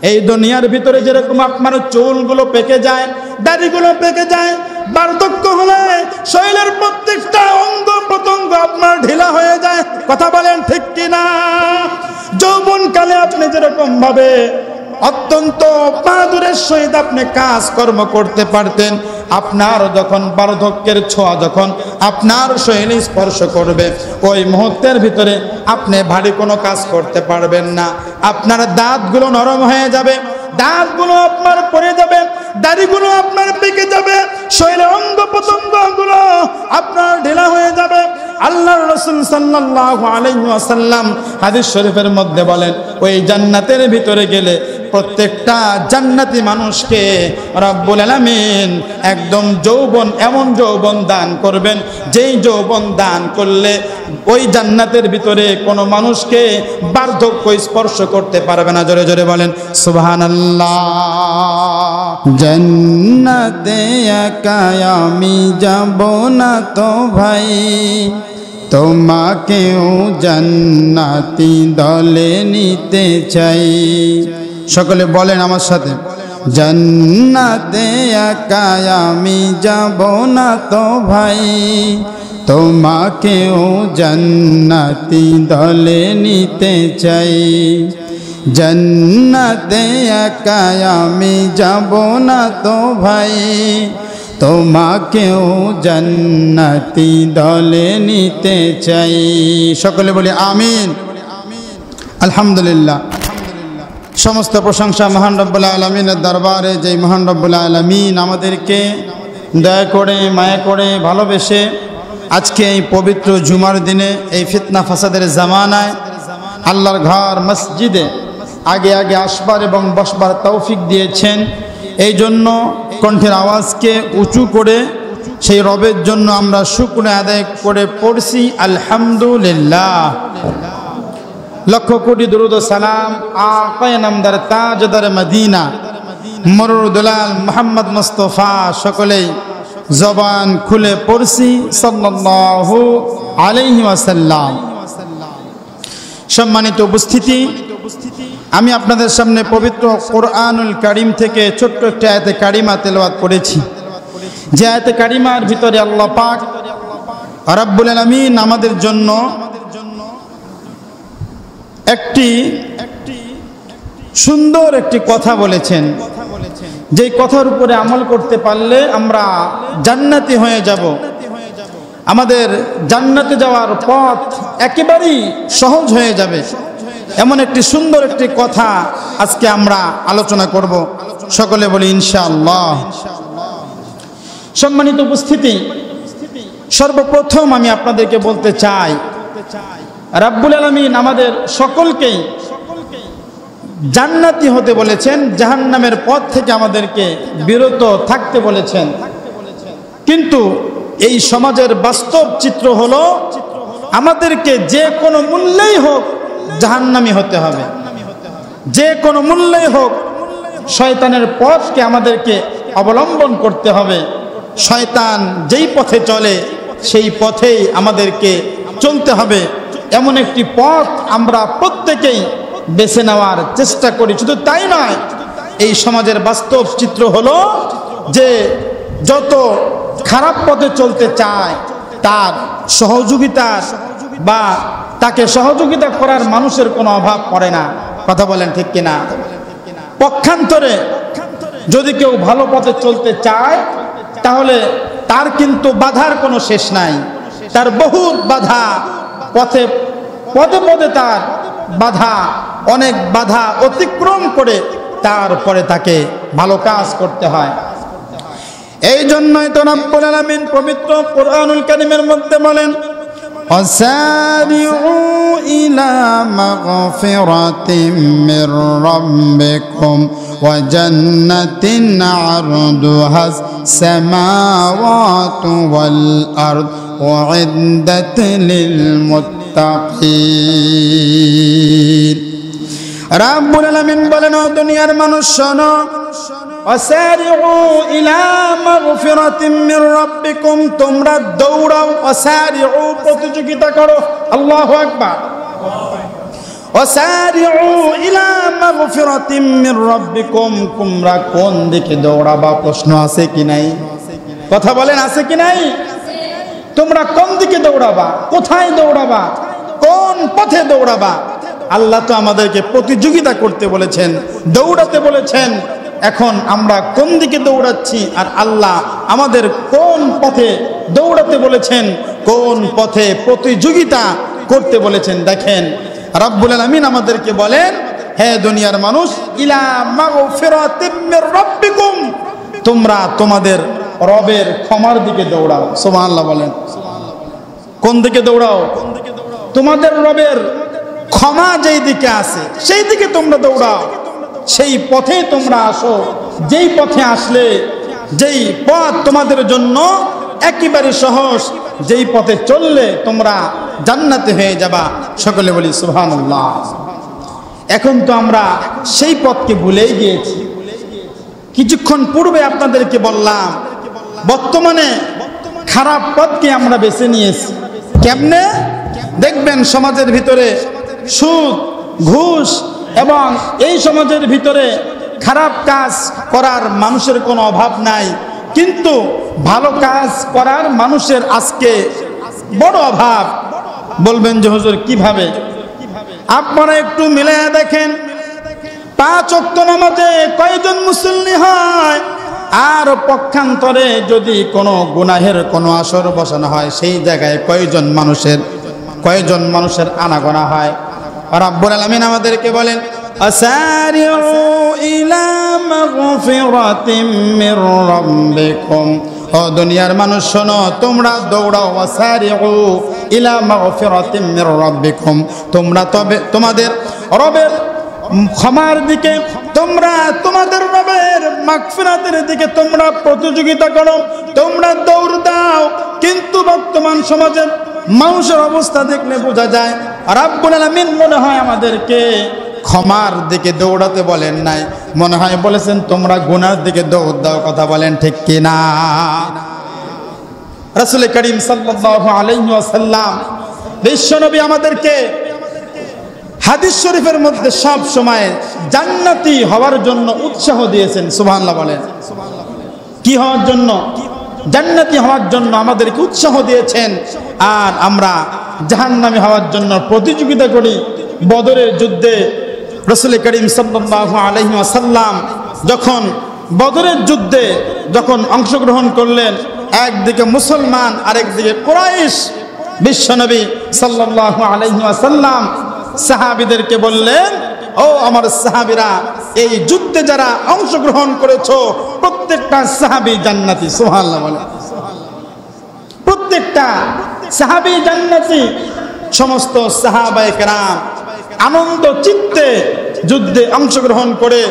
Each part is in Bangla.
এই দুনিয়ার ভিতরে যেরকম আপনার চুলগুলো পেকে যায়, দাড়িগুলো পেকে যায়, বার্ধক্য হলে শরীরের প্রত্যেকটা অঙ্গ প্রত্যঙ্গ আপনার ঢিলা হয়ে যায়। কথা বলেন ঠিক কিনা? যৌবনকালে আপনি যেরকম ভাবে অত্যন্ত বাহাদুরের সহিত আপনি কাজকর্ম করতে পারতেন, আপনার যখন বার্ধক্যের ছোঁয়া যখন আপনার শরীরে স্পর্শ করবে, ওই মুহূর্তের ভিতরে আপনি ভারী কোনো কাজ করতে পারবেন না। আপনার দাঁতগুলো নরম হয়ে যাবে, দাঁতগুলো আপনার পড়ে যাবে, দাড়িগুলো আপনার পেকে যাবে, শরীরের অঙ্গ প্রত্যঙ্গগুলো আপনার ঢিলা হয়ে যাবে। আল্লাহর রাসূল সাল্লাল্লাহু আলাইহি ওয়াসাল্লাম হাদিস শরীফের মধ্যে বলেন, ওই জান্নাতের ভিতরে গেলে প্রত্যেকটা জান্নাতি মানুষকে রব্বুল আলামিন একদম যৌবন, এমন যৌবন দান করবেন যেই যৌবন দান করলে ওই জান্নাতের ভিতরে কোনো মানুষকে বার্ধক্য স্পর্শ করতে পারবে না। জোরে জোরে বলেন সুবহানাল্লাহ। জান্নাতে একা আমি যাব না তো ভাই, তোমাকেও জান্নাতি দলে নিতে চাই। সকলে বলেন আমার সাথে, জান্নাতে একা আমি যাব না তো ভাই, তোমাকেও জান্নাতি দলে নিতে চাই। জান্নাতে একা আমি যাব না তো ভাই, তোমাকেও জান্নাতি দলে নিতে চাই। সকলে বলি আমিন। আলহামদুলিল্লাহ। সমস্ত প্রশংসা মহান রব্বুল আলামিনের দরবারে, যেই মহান রব্বুল আলামিন আমাদেরকে দয়া করে, মায়া করে, ভালোবেসে আজকে এই পবিত্র জুমার দিনে, এই ফিতনা ফাসাদের জামানায় আল্লাহর ঘর মসজিদে আগে আগে আসবার এবং বসবার তৌফিক দিয়েছেন। এই জন্য কণ্ঠের আওয়াজকে উঁচু করে সেই রবের জন্য আমরা শুকর আদায় করে পড়ছি আলহামদুলিল্লাহ। লক্ষ কোটি দরুদ ও সালাম আকায়ে নামদার তাজদার মদিনা মরুদুলাল মুহাম্মদ মুস্তাফা সকলেই জবান খুলে পড়ছি সাল্লাল্লাহু আলাইহি ওয়াসাল্লাম। সম্মানিত উপস্থিতি, আমি আপনাদের সামনে পবিত্র কোরআনুল কারীম থেকে ছোট্ট একটা আয়াতে কারিমা তেলাওয়াত করেছি। যে আয়াতে কারিমার ভিতরে আল্লাহ পাক রব্বুল আলামিন আমাদের জন্য একটি সুন্দর একটি কথা বলেছেন, যেই কথার উপরে আমল করতে পারলে আমরা জান্নাতি হয়ে যাব। আমাদের জান্নাতে যাওয়ার পথ একেবারেই সহজ হয়ে যাবে। এমন একটি সুন্দর একটি কথা আজকে আমরা আলোচনা করব। সকলে বলি ইনশাআল্লাহ। সম্মানিত উপস্থিতি, সর্বপ্রথম আমি আপনাদেরকে বলতে চাই, রব্বুল আলামিন আমাদের সকলকেই জান্নাতি হতে বলেছেন, জাহান্নামের পথ থেকে আমাদেরকে বিরত থাকতে বলেছেন। কিন্তু এই সমাজের বাস্তব চিত্র হলো আমাদেরকে যে কোনো মূল্যেই হোক জাহান্নামী হতে হবে, যে কোনো মূল্যেই হোক শয়তানের পথকে আমাদেরকে অবলম্বন করতে হবে। শয়তান যেই পথে চলে সেই পথেই আমাদেরকে চলতে হবে। এমন একটি পথ আমরা প্রত্যেকেই বেছে নেওয়ার চেষ্টা করি। শুধু তাই নয়, এই সমাজের বাস্তব চিত্র হলো যে যত খারাপ পথে চলতে চায় তার সহযোগিতার বা তাকে সহযোগিতা করার মানুষের কোনো অভাব পড়ে না। কথা বলেন ঠিক কিনা? পক্ষান্তরে যদি কেউ ভালো পথে চলতে চায় তাহলে তার কিন্তু বাধার কোনো শেষ নাই। তার বহু বাধা, পথে পদে পদে তার বাধা, অনেক বাধা অতিক্রম করে তারপরে তাকে ভালো কাজ করতে হয়। এই জন্যই তো রব্বুল আলামিন পবিত্র কোরআনুল কারীমের মধ্যে বলেন, وسارعوا إلى مغفرة من ربكم وجنة عرضها السماوات والأرض أعدت للمتقين। রব্বুল আলামিন বলেন, ও দুনিয়ার মানুষ শোনো, ওয়াসারিউ ইলা মাগফিরাতিম মির রাব্বিকুম, তোমরা দৌড়াও, ওয়াসারিউ প্রতিযোগিতা করো। আল্লাহু আকবার। ওয়াসারিউ ইলা মাগফিরাতিম মির রাব্বিকুম, তোমরা কোন দিকে দৌড়াবা? প্রশ্ন আছে কি নাই? কথা বলেন, আছে কি নাই? তোমরা কোন দিকে দৌড়াবা? কোথায় দৌড়াবা? কোন পথে দৌড়াবা? আল্লাহ তো আমাদেরকে প্রতিযোগিতা করতে বলেছেন, দৌড়াতে বলেছেন। এখন আমরা কোন দিকে দৌড়াচ্ছি, আর আল্লাহ আমাদের কোন পথে দৌড়াতে বলেছেন, কোন পথে প্রতিযোগিতা করতে বলেছেন? দেখেন, রাব্বুল আলামিন আমাদেরকে বলেন, হে দুনিয়ার মানুষ, ইলা মাগফিরাতিম মির রাব্বিকুম, তোমরা তোমাদের রবের ক্ষমার দিকে দৌড়াও। সুবহানাল্লাহ বলেন। কোন দিকে দৌড়াও? তোমাদের রবের ক্ষমা যেই দিকে আছে সেই দিকে তোমরা দৌড়াও, সেই পথে তোমরা আসো। যেই পথে আসলে, যেই পথ তোমাদের জন্য একেবারে সহজ, যেই পথে চললে তোমরা জান্নাতে হয়ে যাবা। সকলে বলি সুবহানাল্লাহ। এখন তো আমরা সেই পথকে ভুলেই গিয়েছি। কিছুক্ষণ পূর্বে আপনাদেরকে বললাম, বর্তমানে খারাপ পথকে আমরা বেছে নিয়েছি। কেমনে? দেখবেন সমাজের ভিতরে সুদ, ঘুষ এবং এই সমাজের ভিতরে খারাপ কাজ করার মানুষের কোনো অভাব নাই, কিন্তু ভালো কাজ করার মানুষের আজকে বড় অভাব। বলবেন যে হুজুর কিভাবে? আপনারা একটু মিলে দেখেন, 5 ওয়াক্ত নামাজে কয়জন মুসল্লি হয়? আর পক্ষান্তরে যদি কোনো গুনাহের কোনো আসর বসানো হয়, সেই জায়গায় কয়জন মানুষের আনাগোনা হয়? রাব্বুল আলামিন আমাদেরকে বলেন, আসারিউ ইলা মাগফিরাতিম মির রাব্বিকুম, ও দুনিয়ার মানুষ শোনো, তোমরা দৌড়াও। আসারিউ ইলা মাগফিরাতিম মির রাব্বিকুম, তোমরা তবে তোমাদের রবের ক্ষমার দিকে, তোমরা তোমাদের রবের মাগফিরাতের দিকে তোমরা প্রতিযোগিতা করো, তোমরা দৌড় দাও। কিন্তু বর্তমান সমাজের মানুষের অবস্থা দেখলে বোঝা যায়, রাব্বুল আলামিন মনে হয় আমাদেরকে ক্ষমার দিকে দৌড়াতে বলেন নাই, মনে হয় বলেছেন তোমরা গুনার দিকে দৌড় দাও। কথা বলেন ঠিক কিনা? রাসূল করিম সাল্লাল্লাহু আলাইহি ওয়াসাল্লাম বিশ্বনবী আমাদেরকে হাদিস শরীফের মধ্যে সব সময় জান্নাতি হওয়ার জন্য উৎসাহ দিয়েছেন। সুবহানাল্লাহ বলেন। কি হওয়ার জন্য? জান্নাতি হওয়ার জন্য আমাদেরকে উৎসাহ দিয়েছেন। আর আমরা জাহান্নামী হওয়ার জন্য প্রতিযোগিতা করি। বদরের যুদ্ধে রাসূল করিম সাল্লাল্লাহু আলাইহি ওয়াসাল্লাম যখন বদরের যুদ্ধে অংশগ্রহণ করলেন, একদিকে মুসলমান আরেকদিকে কুরাইশ, বিশ্বনবী সাল্লাল্লাহু আলাইহি ওয়াসাল্লাম সাহাবীদেরকে বললেন, ও আমার সাহাবীরা, এই যুদ্ধে যারা অংশগ্রহণ করেছো প্রত্যেকটা সাহাবী জান্নাতি। সুবহানাল্লাহ বলেন। প্রত্যেকটা সাহাবী জান্নাতি। সমস্ত সাহাবায়ে কেরাম আনন্দ চিত্তে যুদ্ধে অংশগ্রহণ করে,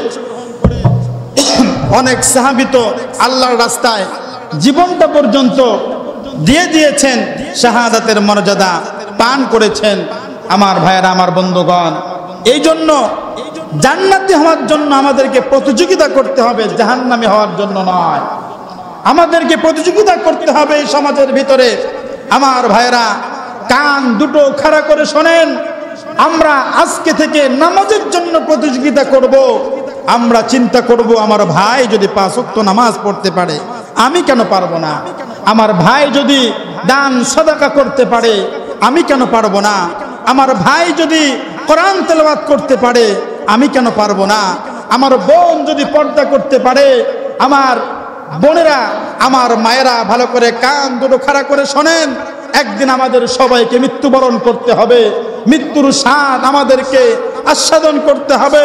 অনেক সাহাবী তো আল্লাহর রাস্তায় জীবনটা পর্যন্ত দিয়ে দিয়েছেন, শাহাদাতের মর্যাদা পান করেছেন। আমার ভাইয়েরা, আমার বন্ধুগণ, এই জন্য জান্নাতি হওয়ার জন্য আমাদেরকে প্রতিযোগিতা করতে হবে, জাহান্নামী হওয়ার জন্য নয়। আমাদেরকে প্রতিযোগিতা করতে হবে এই সমাজের ভিতরে। আমার ভাইয়েরা, কান দুটো খাড়া করে শোনেন, আমরা আজকে থেকে নামাজের জন্য প্রতিযোগিতা করব। আমরা চিন্তা করব, আমার ভাই যদি 5 ওয়াক্ত নামাজ পড়তে পারে, আমি কেন পারবো না? আমার ভাই যদি দান সাদাকা করতে পারে, আমি কেন পারবো না? আমার ভাই যদি কোরআন তেলাওয়াত করতে পারে, আমি কেন পারবো না? আমার বোন যদি পর্দা করতে পারে, আমার বোনেরা, আমার মায়েরা, ভালো করে কান দুটো খাড়া করে শোনেন, একদিন আমাদের সবাইকে মৃত্যুবরণ করতে হবে। মৃত্যুর স্বাদ আমাদেরকে আস্বাদন করতে হবে।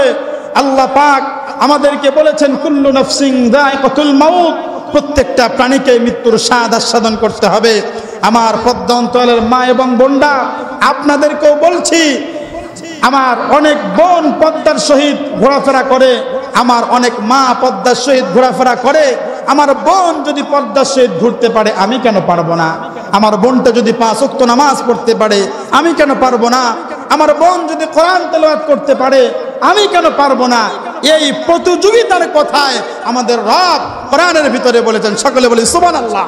আল্লাহ পাক আমাদেরকে বলেছেন, কুল্লু নাফসিন যায়কাতুল মাউত, প্রত্যেকটা প্রাণীকে মৃত্যুর স্বাদ আস্বাদন করতে হবে। আমার পদ্মা অঞ্চলের মা এবং বোনরা, আপনাদেরকেও বলছি, আমার অনেক বোন পদ্মার সহিত ঘোরাফেরা করে, আমার অনেক মা পদ্মার সহিত ঘোরাফেরা করে। আমার বোন যদি পদ্মার সহিত ঘুরতে পারে, আমি কেন পারবো না? আমার বোনটা যদি 5 ওয়াক্ত নামাজ পড়তে পারে, আমি কেন পারবো না? আমার বোন যদি কোরআন তেলাওয়াত করতে পারে, আমি কেন পারবো না? এই প্রতিযোগিতার কথায় আমাদের রব কোরআনের ভিতরে বলেছেন। সকলে বলি সুবহানাল্লাহ।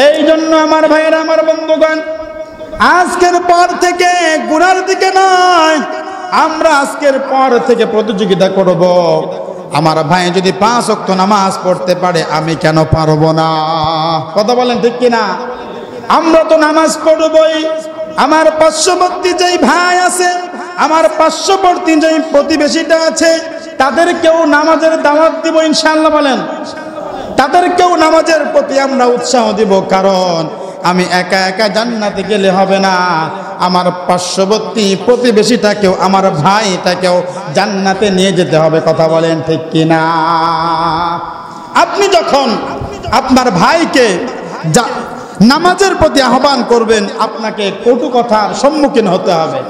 এই জন্য আমার ভাইয়েরা, আমার বন্ধুগণ, আজকের পর থেকে গুনার দিকে নয়, আমরা আজকের পর থেকে প্রতিযোগিতা করব। আমার ভাই যদি 5 ওয়াক্ত নামাজ পড়তে পারে, আমি কেন পারবো না? কথা বলেন ঠিক কিনা? আমরা তো নামাজ পড়বই। আমার পার্শ্ববর্তী যেই ভাই আছে, আমার পার্শ্ববর্তী যেই প্রতিবেশীটা আছে, তাদেরকেও নামাজের দাওয়াত দিব ইনশাআল্লাহ। বলেন, তাদেরকেও নামাজের প্রতি আমরা উৎসাহ দিব। কারণ আমি একা একা জান্নাতে গেলে হবে না, আমার পার্শ্ববর্তী প্রতিবেশীটাকেও, আমার ভাইটাকেও জান্নাতে নিয়ে যেতে হবে। কথা বলেন ঠিক কিনা? আপনি যখন আপনার ভাইকে নামাজের প্রতি আহ্বান করবেন, আপনাকে কটু কথার সম্মুখীন হতে হবে।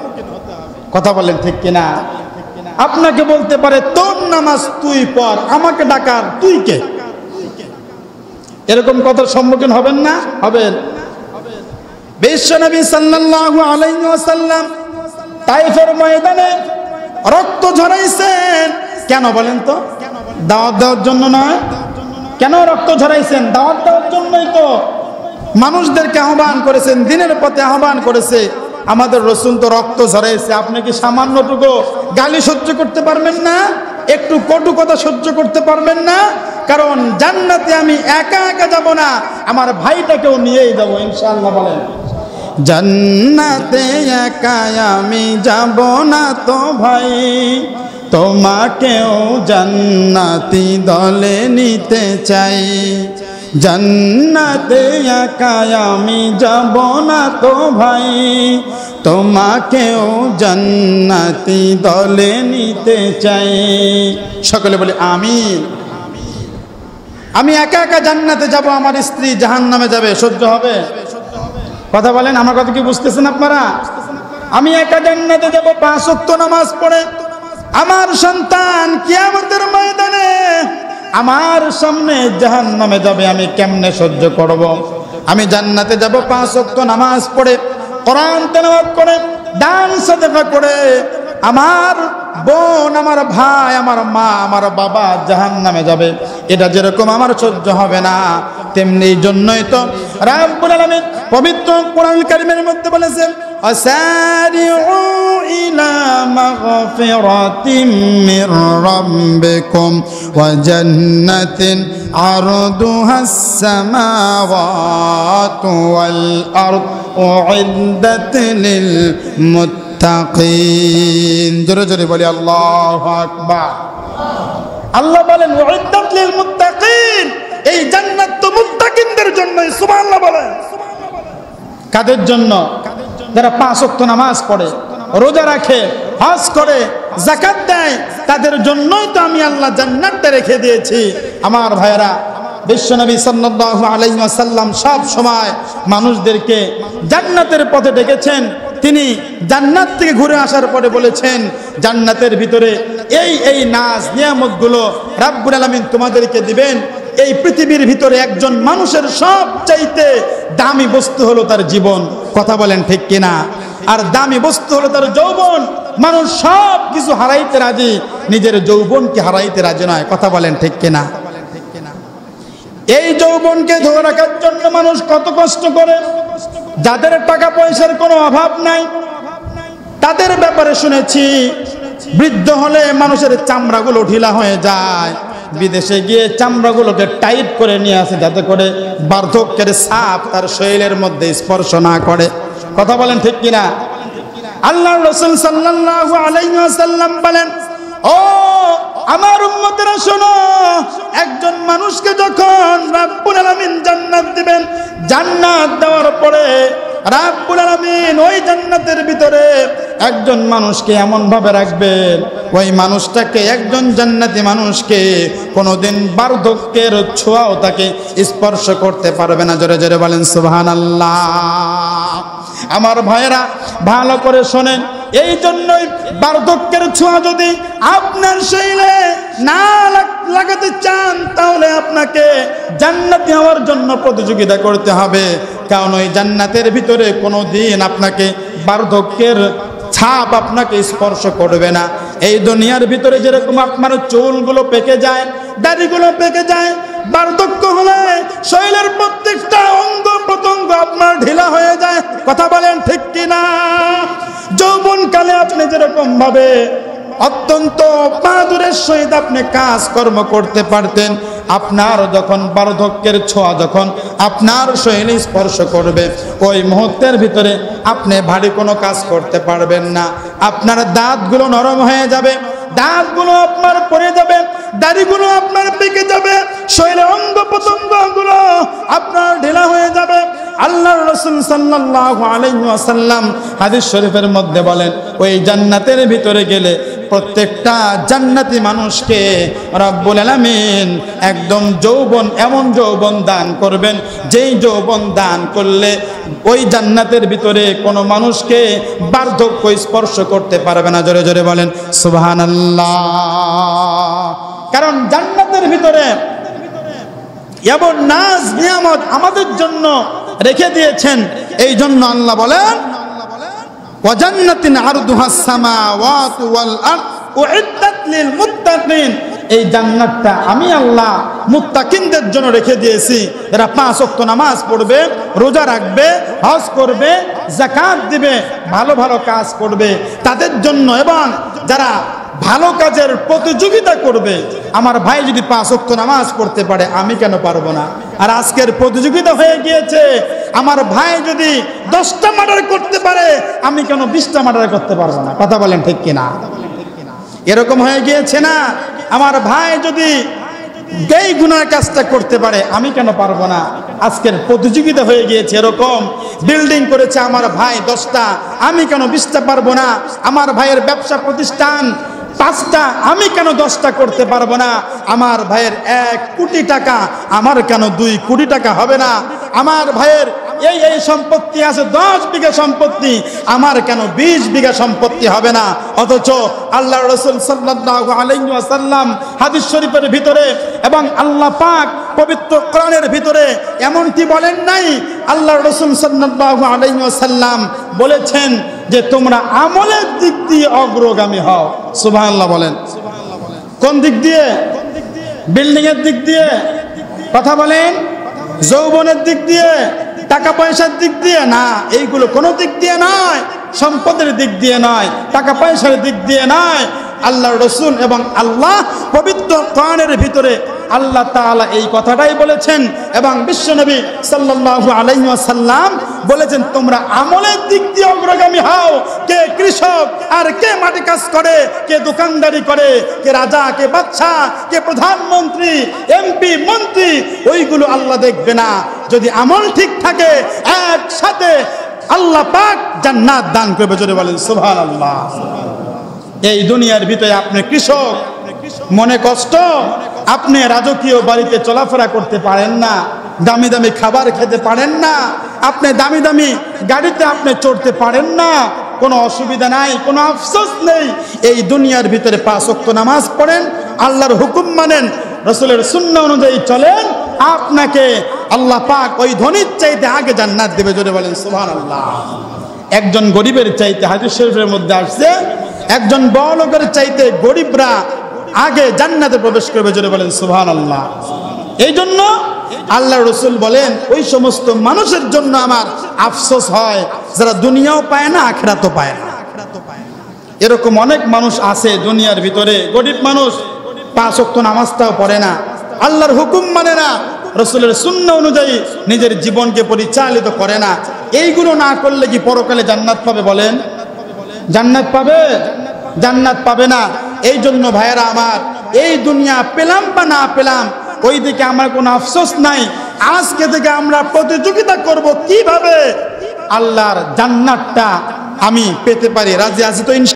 কথা বলেন ঠিক কিনা? আপনাকে বলতে পারে, তোর নামাজ তুই পড়, আমাকে ডাকার তুই কে? এরকম কথার সম্মুখীন হবেন না? হবেন। বিশ্বনবী সাল্লাল্লাহু আলাইহি ওয়াসাল্লাম তাইফের ময়দানে রক্ত ঝরাইছেন। কেন বলেন তো? দাওয়াত দেওয়ার জন্য নয়। কেন রক্ত ঝরাইছেন? দাওয়াত দেওয়ার জন্যই তো। মানুষদেরকে আহ্বান করেছেন, দ্বীনের পথে আহ্বান করেছে। আমাদের রাসূল তো রক্ত ঝরাইছে। আপনি কি সামান্যটুকু গালি সহ্য করতে পারবেন না? একটু কটু কথা সহ্য করতে পারবেন না? কারণ জান্নাতে আমি একা একা যাব না, আমার ভাইটাকেও নিয়েই যাব ইনশাআল্লাহ। বলেন, জান্নাতে একা আমি যাব না তো ভাই, তোমাকেও জান্নাতি দলে নিতে চাই। জান্নাতে একা আমি যাব না তো ভাই, তোমাকেও জান্নাতি দলে নিতে চাই। সকলে বলি আমিন। আমি একা একা জান্নাতে যাব, আমার স্ত্রী জাহান্নামে যাবে, সহ্য হবে? কথা বলেন, আমার কথা কি বুঝতেছেন আপনারা? আমি একা জান্নাতে যাব 5 ওয়াক্ত নামাজ পড়ে, আমার সন্তান কিয়ামতের ময়দানে আমার সামনে জাহান্নামে যাবে, আমি কেমনে সহ্য করব? আমি জান্নাতে যাব 5 ওয়াক্ত নামাজ পড়ে, কোরআন তেলাওয়াত করে, দান সাদাকা করে। আমার বোন, আমার ভাই, আমার মা, আমার বাবা জাহান্নামে যাবে, এটা যেরকম আমার সহ্য হবে না, তেমনি জন্যই তো রাব্বুল আলামিন পবিত্র কোরআন কারীমের মধ্যে বলেছেন, আসারিউ ইলা মাগফিরাতিম মির রাব্বিকুম ওয়া জান্নাতিন আরদুহাস সামাওয়াতু ওয়াল আরদ উইদ্দাত লিল মুত্তাকিন। জোরে জোরে বলি আল্লাহু আকবার। আল্লাহ বলেন, উইদ্দাত লিল মুত্তাকিন, এই জান্নাত তো মুত্তাকিনদের জন্যই। সুবহানাল্লাহ বলেন। কাদের জন্য? যারা 5 ওয়াক্ত নামাজ পড়ে, রোজা রাখে, হজ করে, যাকাত দেয়, তাদের জন্যই তো আমি আল্লাহ জান্নাতটা রেখে দিয়েছি। আমার ভাইয়েরা, বিশ্বনবী সাল্লাল্লাহু আলাইহি ওয়াসাল্লাম সব সময় মানুষদেরকে জান্নাতের পথে ডেকেছেন। তিনি জান্নাত থেকে ঘুরে আসার পরে বলেছেন, জান্নাতের ভিতরে এই এই নাজ নিয়ামতগুলো রাব্বুল আলামিন তোমাদেরকে দিবেন। এই পৃথিবীর ভিতরে একজন মানুষের সবচাইতে দামি বস্তু হলো তার জীবন। কথা বলেন ঠিক কিনা? আর দামি বস্তু হলো তার যৌবন। মানুষ সব কিছু হারাইতে রাজি, নিজের যৌবনকে হারাইতে রাজি নয়। কথা বলেন ঠিক কিনা? এই যৌবনকে ধরে রাখার জন্য মানুষ কত কষ্ট করে। যাদের টাকা পয়সার কোনো অভাব নাই, তাদের ব্যাপারে শুনেছি বৃদ্ধ হলে মানুষের চামড়াগুলো ঢিলা হয়ে যায়। বিদেশে গিয়ে চামড়াগুলোকে টাইট করে নিয়ে আসে, যাতে করে বার্ধক্যের ছাপ তার শরীরের মধ্যে স্পর্শ না করে। কথা বলেন ঠিক কিনা? আল্লাহর রাসূল সাল্লাল্লাহু আলাইহি ওয়াসাল্লাম বলেন, ও আমার উম্মতেরা শোনো, একজন মানুষকে যখন রাব্বুল আলামিন জান্নাত দিবেন, জান্নাত দেওয়ার পরে রাব্বুল আলামিন ওই জান্নাতের ভিতরে একজন মানুষকে এমন ভাবে রাখবেন, ওই মানুষটাকে, একজন জান্নাতি মানুষকে কোনোদিন বার্ধক্যের ছোঁয়াও তাকে স্পর্শ করতে পারবে না। জোরে জোরে বলেন সুবহানাল্লাহ। আমার ভাইয়েরা ভালো করে শোনেন, এই জন্যই বার্ধক্যের ছোঁয়া যদি আপনার শরীরে না লাগাতে চান, তাহলে আপনাকে জান্নাতি হওয়ার জন্য প্রতিযোগিতা করতে হবে। কারণ ওই জান্নাতের ভিতরে কোনোদিন আপনাকে বার্ধক্যের ছাপ আপনাকে স্পর্শ করবে না। এই দুনিয়ার ভিতরে যেরকম আপনার চুলগুলো পেকে যায়, দাড়িগুলো পেকে যায়, বার্ধক্য হলে শরীরের প্রত্যেকটা অঙ্গ প্রত্যঙ্গ আপনার ঢিলা হয়ে যায়। কথা বলেন ঠিক কিনা? যৌবনকালে আপনি যেরকম ভাবে অত্যন্ত বাহাদুরের সহিত আপনি কাজকর্ম করতে পারতেন, আপনার যখন বার্ধক্যের ছোঁয়া যখন আপনার শরীরে স্পর্শ করবে, ওই মুহূর্তের ভিতরে আপনি ভারী কোনো কাজ করতে পারবেন না। আপনার দাঁতগুলো নরম হয়ে যাবে, দাঁতগুলো আপনার পড়ে যাবে, দাড়িগুলো আপনার পেকে যাবে, শরীরের অঙ্গ প্রত্যঙ্গগুলো আপনার ঢিলা হয়ে যাবে। আল্লাহর রাসূল সাল্লাল্লাহু আলাইহি ওয়াসাল্লাম হাদিস শরীফের মধ্যে বলেন, ওই জান্নাতের ভিতরে গেলে প্রত্যেকটা জান্নাতি মানুষকে রব্বুল আলামিন একদম যৌবন, এমন যৌবন দান করবেন যেই যৌবন দান করলে ওই জান্নাতের ভিতরে কোনো মানুষকে বার্ধক্য স্পর্শ করতে পারবে না। জোরে জোরে বলেন সুবহানাল্লাহ। কারণ জান্নাতের ভিতরে এমন নাজ নিয়ামত আমাদের জন্য রেখে দিয়েছেন। এই জন্য আল্লাহ বলেন, ওয়াজান্নাতিন আরদুহাস সামাওয়াতু ওয়াল আরদ উইদ্দাত লিল মুত্তাকিন। এই জান্নাতটা আমি আল্লাহ মুত্তাকিনদের জন্য রেখে দিয়েছি, যারা 5 ওয়াক্ত নামাজ পড়বে, রোজা রাখবে, হজ করবে, যাকাত দিবে, ভালো ভালো কাজ করবে তাদের জন্য, এবং যারা ভালো কাজের প্রতিযোগিতা করবে। আমার ভাই যদি 5 ওয়াক্ত নামাজ পড়তে পারে, আমি কেন পারবো না? আর আজকের প্রতিযোগিতা হয়ে গিয়েছে, আমার ভাই যদি 10টা মার্ডার করতে পারে, আমি কেন 20টা মার্ডার করতে পারবো না? কথা বলেন ঠিক কিনা? এরকম হয়ে গিয়েছে না? আমার ভাই যদি এই গুনার কাজটা করতে পারে, আমি কেন পারবো না? আজকের প্রতিযোগিতা হয়ে গিয়েছে এরকম। বিল্ডিং করেছে আমার ভাই 10টা, আমি কেন 20টা পারবো না? আমার ভাইয়ের ব্যবসা প্রতিষ্ঠান 5টা, আমি কেন 10টা করতে পারবো না? আমার ভাইয়ের 1 কোটি টাকা, আমার কেন 2 কোটি টাকা হবে না? আমার ভাইয়ের এই সম্পত্তি আছে, 10 বিঘা সম্পত্তি, আমার কেন 20 বিঘা সম্পত্তি হবে না? অথচ আল্লাহর রাসূল সাল্লাল্লাহু আলাইহি ওয়াসাল্লাম হাদিস শরীফের ভিতরে এবং আল্লাহ পাক পবিত্র কোরআনের ভিতরে এমনটি বলেন নাই? আল্লাহর রাসূল সাল্লাল্লাহু আলাইহি ওয়াসাল্লাম বলেছেন যে তোমরা আমলের দিক দিয়ে অগ্রগামী হও। সুবহানাল্লাহ বলেন। কোন দিক দিয়ে? বিল্ডিং এর দিক দিয়ে? কথা বলেন। যৌবনের দিক দিয়ে? টাকা পয়সার দিক দিয়ে? না, এইগুলো কোনো দিক দিয়ে নয়। সম্পদের দিক দিয়ে নয়, টাকা পয়সার দিক দিয়ে নয়। আল্লাহর রাসূল এবং আল্লাহ পবিত্র কোরআনের ভিতরে আল্লাহ তাআলা এই কথাটাই বলেছেন, এবং বিশ্বনবী সাল্লাল্লাহু আলাইহি ওয়াসাল্লাম বলেছেন তোমরা আমলের দিক দিয়ে অগ্রগামী হও। কে কৃষক আর কে মাটি কাজ করে, কে দোকানদারি করে, কে রাজা, কে বাদশা, কে প্রধানমন্ত্রী, এমপি, মন্ত্রী, ওইগুলো আল্লাহ দেখবে না। যদি আমল ঠিক থাকে, একসাথে আল্লাহ পাক জান্নাত দান করবে। জোরে বলেন সুবহানাল্লাহ। এই দুনিয়ার ভিতরে আপনি কৃষক, মনে কষ্ট, আপনি রাজকীয় বাড়িতে চলাফেরা করতে পারেন না, দামি দামি খাবার খেতে পারেন না, আপনি দামি দামি গাড়িতে আপনি চড়তে পারেন না, কোনো অসুবিধা নাই, কোনো আফসোস নেই। এই দুনিয়ার ভিতরে 5 ওয়াক্ত নামাজ পড়েন, আল্লাহর হুকুম মানেন, রাসূলের সুন্নাহ অনুযায়ী চলেন, আপনাকে আল্লাহ পাক ওই ধনীর চাইতে আগে জান্নাত দেবে। জোরে বলেন সুবহানাল্লাহ। একজন গরিবের চাইতে, হাদিস শরীফের মধ্যে আসছে, একজন বড়লোকের চাইতে গরিবরা আগে জান্নাতে প্রবেশ করবে। জোরে বলেন সুবহানাল্লাহ। এই জন্য আল্লাহ রাসূল বলেন ওই সমস্ত মানুষের জন্য আমার আফসোস হয় যারা দুনিয়াও পায় না, আখিরাতও পায় না। এরকম অনেক মানুষ আছে দুনিয়ার ভিতরে, গরিব মানুষ, 5 ওয়াক্ত নামাজটাও পড়ে না, আল্লাহর হুকুম মানে না, রাসূলের সুন্নাহ অনুযায়ী নিজের জীবনকে পরিচালিত করে না। এইগুলো না করলে কি পরকালে জান্নাত পাবে? বলেন, জান্নাত পাবে? জান্নাত পাবে না। এই জন্য ভাইয়েরা আমার, এই দুনিয়া পেলাম বা না পেলাম, ওই দিকে আমার কোনো আফসোস নাই। আজকে থেকে আমরা প্রতিযোগিতা করব কিভাবে আল্লাহর জান্নাতটা আমি পেতে পারি। রাজি আছি তো?